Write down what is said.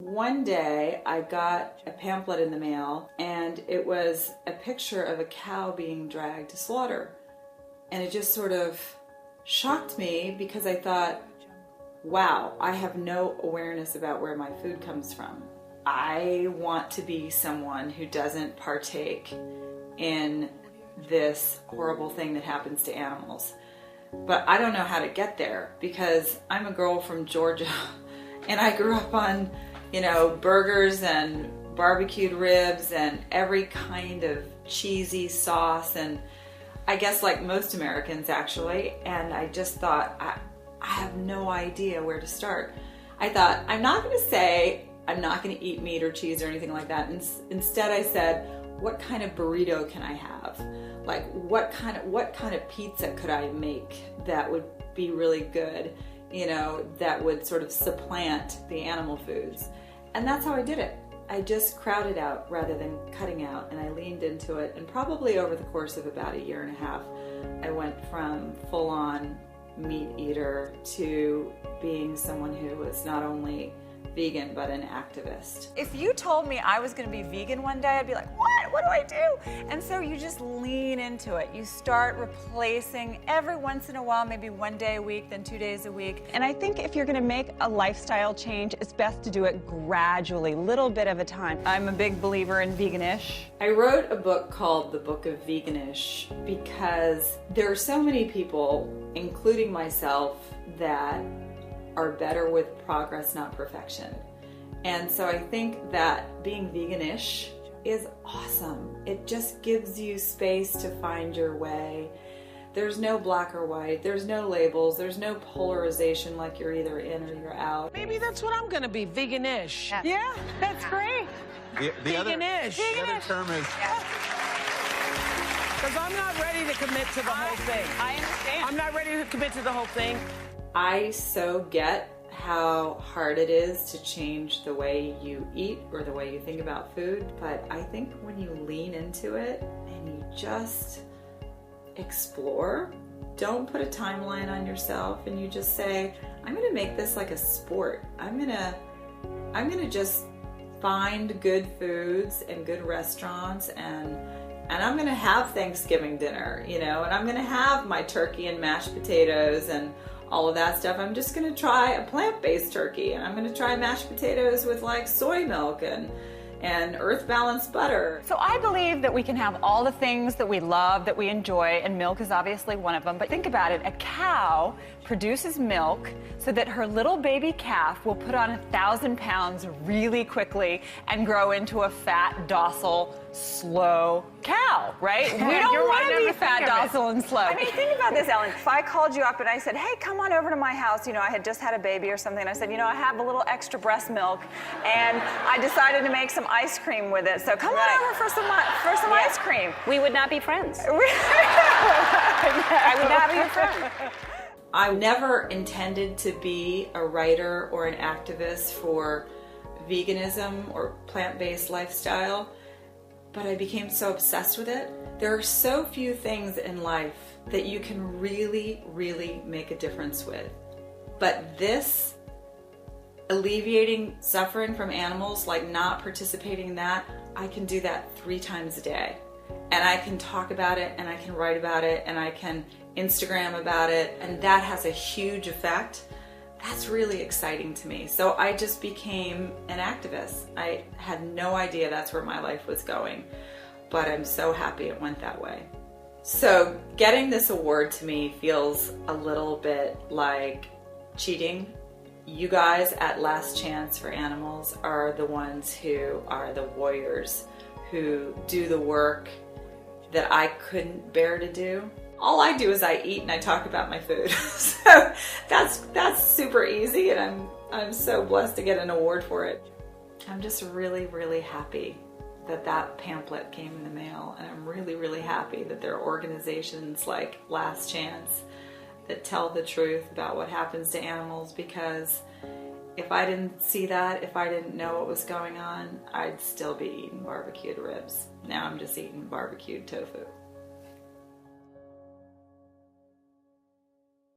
One day I got a pamphlet in the mail and it was a picture of a cow being dragged to slaughter. And it just sort of shocked me because I thought, wow, I have no awareness about where my food comes from. I want to be someone who doesn't partake in this horrible thing that happens to animals. But I don't know how to get there because I'm a girl from Georgia and I grew up on, burgers and barbecued ribs and every kind of cheesy sauce, and I guess like most Americans actually, and I just thought, I have no idea where to start. I thought, I'm not going to say I'm not going to eat meat or cheese or anything like that. Instead I said, what kind of burrito can I have? Like what kind of pizza could I make that would be really good, that would sort of supplant the animal foods. And that's how I did it. I just crowded out rather than cutting out, and I leaned into it. And probably over the course of about 1.5 years, I went from full-on meat eater to being someone who was not only vegan but an activist. If you told me I was going to be vegan one day, I'd be like, what do I do? And so you just lean into it. You start replacing every once in a while, maybe 1 day a week, then 2 days a week. And I think if you're going to make a lifestyle change, it's best to do it gradually, little bit at a time. I'm a big believer in Veganish. I wrote a book called The Book of Veganish because there are so many people, including myself, that are better with progress, not perfection. And so I think that being veganish is awesome. It just gives you space to find your way. There's no black or white. There's no labels. There's no polarization like you're either in or you're out. Maybe that's what I'm gonna be, veganish. Yeah, that's great. The other term is... Because I'm not ready to commit to the whole thing. I understand. I'm not ready to commit to the whole thing. I so get how hard it is to change the way you eat or the way you think about food, but I think when you lean into it and you just explore, don't put a timeline on yourself, and you just say, I'm gonna make this like a sport. I'm gonna just find good foods and good restaurants, and I'm gonna have Thanksgiving dinner, and I'm gonna have my turkey and mashed potatoes and all of that stuff. I'm just gonna try a plant-based turkey, and I'm gonna try mashed potatoes with like soy milk and earth balanced butter. So I believe that we can have all the things that we love, that we enjoy, and milk is obviously one of them. But think about it, a cow produces milk so that her little baby calf will put on 1,000 pounds really quickly and grow into a fat, docile, slow cow, right? We don't want to be fat, docile, and slow. I mean, think about this, Ellen. If I called you up and I said, hey, come on over to my house, I had just had a baby or something, and I said, I have a little extra breast milk, and I decided to make some ice cream with it, so come on over for some ice cream. We would not be friends. I would not be your friend. I never intended to be a writer or an activist for veganism or plant-based lifestyle, but I became so obsessed with it. There are so few things in life that you can really, really make a difference with. But this, alleviating suffering from animals, like not participating in that, I can do that 3 times a day. And I can talk about it, and I can write about it, and I can Instagram about it, and that has a huge effect. That's really exciting to me. So I just became an activist. I had no idea that's where my life was going, but I'm so happy it went that way. So getting this award to me feels a little bit like cheating. You guys at Last Chance for Animals are the ones who are the warriors, who do the work that I couldn't bear to do. All I do is I eat and I talk about my food. So that's super easy, and I'm so blessed to get an award for it. I'm just really, really happy that that pamphlet came in the mail, and I'm really, really happy that there are organizations like Last Chance that tell the truth about what happens to animals, because if I didn't see that, if I didn't know what was going on, I'd still be eating barbecued ribs. Now I'm just eating barbecued tofu.